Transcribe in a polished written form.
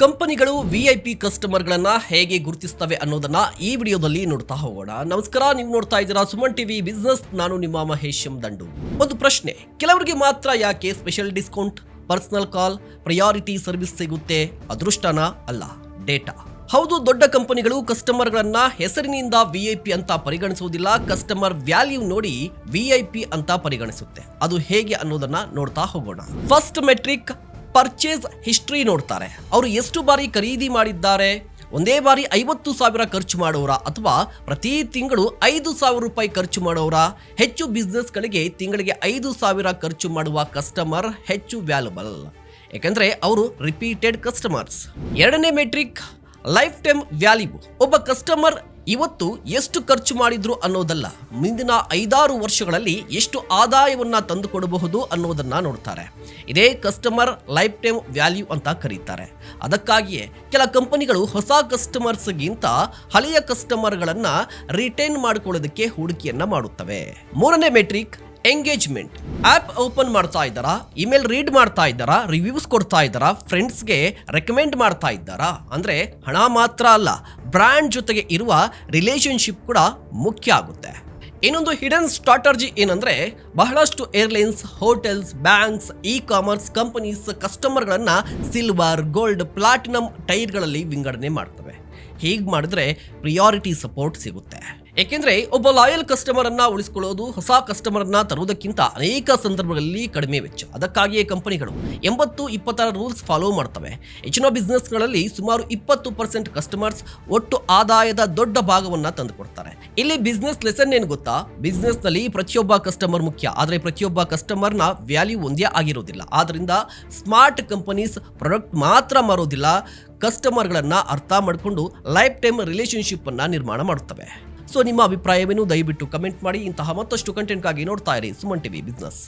ಕಂಪನಿಗಳು ವಿಐಪಿ ಕಸ್ಟಮರ್ಗಳನ್ನ ಹೇಗೆ ಗುರುತಿಸ್ತವೆ ಅನ್ನೋದನ್ನ ಈ ವಿಡಿಯೋದಲ್ಲಿ ನೋಡ್ತಾ ಹೋಗೋಣ. ನಮಸ್ಕಾರ, ನೀವು ನೋಡ್ತಾ ಇದ್ದೀರಾ ಸುಮನ್ ಟಿವಿ ಬಿಸ್ನೆಸ್. ನಾನು ನಿಮ್ಮ ಮಹೇಶ್ ದಂಡು. ಒಂದು ಪ್ರಶ್ನೆ, ಕೆಲವರಿಗೆ ಮಾತ್ರ ಯಾಕೆ ಸ್ಪೆಷಲ್ ಡಿಸ್ಕೌಂಟ್, ಪರ್ಸನಲ್ ಕಾಲ್, ಪ್ರಯಾರಿಟಿ ಸರ್ವಿಸ್ ಸಿಗುತ್ತೆ? ಅದೃಷ್ಟನಾ? ಅಲ್ಲ, ಡೇಟಾ. ಹೌದು, ದೊಡ್ಡ ಕಂಪನಿಗಳು ಕಸ್ಟಮರ್ಗಳನ್ನ ಹೆಸರಿನಿಂದ ವಿಐಪಿ ಅಂತ ಪರಿಗಣಿಸುವುದಿಲ್ಲ, ಕಸ್ಟಮರ್ ವ್ಯಾಲ್ಯೂ ನೋಡಿ ವಿಐಪಿ ಅಂತ ಪರಿಗಣಿಸುತ್ತೆ. ಅದು ಹೇಗೆ ಅನ್ನೋದನ್ನ ನೋಡ್ತಾ ಹೋಗೋಣ. ಫಸ್ಟ್ ಮೆಟ್ರಿಕ್ ಪರ್ಚೇಸ್ ಹಿಸ್ಟ್ರಿ ನೋಡ್ತಾರೆ. ಅವರು ಎಷ್ಟು ಬಾರಿ ಖರೀದಿ ಮಾಡಿದ್ದಾರೆ, ಒಂದೇ ಬಾರಿ 50,000 ಖರ್ಚು ಮಾಡೋರ ಅಥವಾ ಪ್ರತಿ ತಿಂಗಳು 5,000 ರೂಪಾಯಿ ಖರ್ಚು ಮಾಡೋರ. ಹೆಚ್ಚು ಬಿಸ್ನೆಸ್ಗಳಿಗೆ ತಿಂಗಳಿಗೆ 5,000 ಖರ್ಚು ಮಾಡುವ ಕಸ್ಟಮರ್ ಹೆಚ್ಚು ವ್ಯಾಲ್ಯುಬಲ್, ಯಾಕಂದ್ರೆ ಅವರು ರಿಪೀಟೆಡ್ ಕಸ್ಟಮರ್ಸ್. ಎರಡನೇ ಮೆಟ್ರಿಕ್ ಲೈಫ್ ಟೈಮ್ ವ್ಯಾಲ್ಯೂ. ಒಬ್ಬ ಕಸ್ಟಮರ್ ಇವತ್ತು ಎಷ್ಟು ಖರ್ಚು ಮಾಡಿದ್ರು ಅನ್ನೋದಲ್ಲ, ಮುಂದಿನ 5-6 ವರ್ಷಗಳಲ್ಲಿ ಎಷ್ಟು ಆದಾಯವನ್ನ ತಂದುಕೊಡಬಹುದು ಅನ್ನೋದನ್ನ ನೋಡ್ತಾರೆ. ಇದೇ ಕಸ್ಟಮರ್ ಲೈಫ್ ಟೈಮ್ ವ್ಯಾಲ್ಯೂ ಅಂತ ಕರೀತಾರೆ. ಅದಕ್ಕಾಗಿಯೇ ಕೆಲ ಕಂಪನಿಗಳು ಹೊಸ ಕಸ್ಟಮರ್ಸ್ಗಿಂತ ಹಳೆಯ ಕಸ್ಟಮರ್ಗಳನ್ನ ರಿಟೈನ್ ಮಾಡಿಕೊಳ್ಳೋದಕ್ಕೆ ಹೂಡಿಕೆಯನ್ನ ಮಾಡುತ್ತವೆ. ಮೂರನೇ ಮೆಟ್ರಿಕ್ ಎಂಗೇಜ್ಮೆಂಟ್. ಆಪ್ ಓಪನ್ ಮಾಡ್ತಾ ಇದ್ದಾರಾ, ಇಮೇಲ್ ರೀಡ್ ಮಾಡ್ತಾ ಇದ್ದಾರಾ, ರಿವ್ಯೂಸ್ ಕೊಡ್ತಾ ಇದ್ದಾರಾ, ಫ್ರೆಂಡ್ಸ್ಗೆ ರೆಕಮೆಂಡ್ ಮಾಡ್ತಾ ಇದ್ದಾರಾ? ಅಂದ್ರೆ ಹಣ ಮಾತ್ರ ಅಲ್ಲ, ಬ್ರ್ಯಾಂಡ್ ಜೊತೆಗೆ ಇರುವ ರಿಲೇಶನ್ಶಿಪ್ ಕೂಡ ಮುಖ್ಯ ಆಗುತ್ತೆ. ಇನ್ನೊಂದು ಹಿಡನ್ ಸ್ಟ್ರಾಟಜಿ ಏನಂದ್ರೆ, ಬಹಳಷ್ಟು airlines, hotels, banks, e commerce companies ಕಸ್ಟಮರ್ಗಳನ್ನ ಸಿಲ್ವರ್, ಗೋಲ್ಡ್, ಪ್ಲಾಟಿನಂ ಟೈರ್ಗಳಲ್ಲಿ ವಿಂಗಡಣೆ ಮಾಡ್ತವೆ. ಹೀಗೆ ಮಾಡಿದ್ರೆ ಪ್ರಿಯಾರಿಟಿ ಸಪೋರ್ಟ್ ಸಿಗುತ್ತೆ. ಏಕೆಂದ್ರೆ ಒಬ್ಬ ಲಾಯಲ್ ಕಸ್ಟಮರ್ ಅನ್ನ ಉಳಿಸಿಕೊಳ್ಳೋದು ಹೊಸ ಕಸ್ಟಮರ್ ಅನ್ನ ತರುವುದಕ್ಕಿಂತ ಅನೇಕ ಸಂದರ್ಭಗಳಲ್ಲಿ ಕಡಿಮೆ ವೆಚ್ಚ. ಅದಕ್ಕಾಗಿಯೇ ಕಂಪನಿಗಳು 80-20 ರೂಲ್ಸ್ ಫಾಲೋ ಮಾಡ್ತವೆ. ಹೆಚ್ಚಿನ ಬಿಸ್ನೆಸ್ಗಳಲ್ಲಿ ಸುಮಾರು 20% ಕಸ್ಟಮರ್ಸ್ ಒಟ್ಟು ಆದಾಯದ ದೊಡ್ಡ ಭಾಗವನ್ನ ತಂದುಕೊಡ್ತಾರೆ. ಇಲ್ಲಿ ಬಿಸ್ನೆಸ್ ಲೆಸನ್ ಏನು ಗೊತ್ತಾ? ಬಿಸ್ನೆಸ್ ನಲ್ಲಿ ಪ್ರತಿಯೊಬ್ಬ ಕಸ್ಟಮರ್ ಮುಖ್ಯ, ಆದ್ರೆ ಪ್ರತಿಯೊಬ್ಬ ಕಸ್ಟಮರ್ನ ವ್ಯಾಲ್ಯೂ ಒಂದೇ ಆಗಿರೋದಿಲ್ಲ. ಆದ್ರಿಂದ ಸ್ಮಾರ್ಟ್ ಕಂಪನೀಸ್ ಪ್ರಾಡಕ್ಟ್ ಮಾತ್ರ ಮಾರೋದಿಲ್ಲ, ಕಸ್ಟಮರ್ಗಳನ್ನ ಅರ್ಥ ಮಾಡಿಕೊಂಡು ಲೈಫ್ ಟೈಮ್ ರಿಲೇಶನ್ಶಿಪ್ ಅನ್ನ ನಿರ್ಮಾಣ ಮಾಡುತ್ತವೆ. ಸೊ ನಿಮ್ಮ ಅಭಿಪ್ರಾಯವೇನು? ದಯವಿಟ್ಟು ಕಮೆಂಟ್ ಮಾಡಿ. ಇಂತಹ ಮತ್ತಷ್ಟು ಕಂಟೆಂಟ್ಗಾಗಿ ನೋಡ್ತಾ ಇರಿ ಸುಮನ್ ಟಿವಿ ಬಿಸ್ನೆಸ್.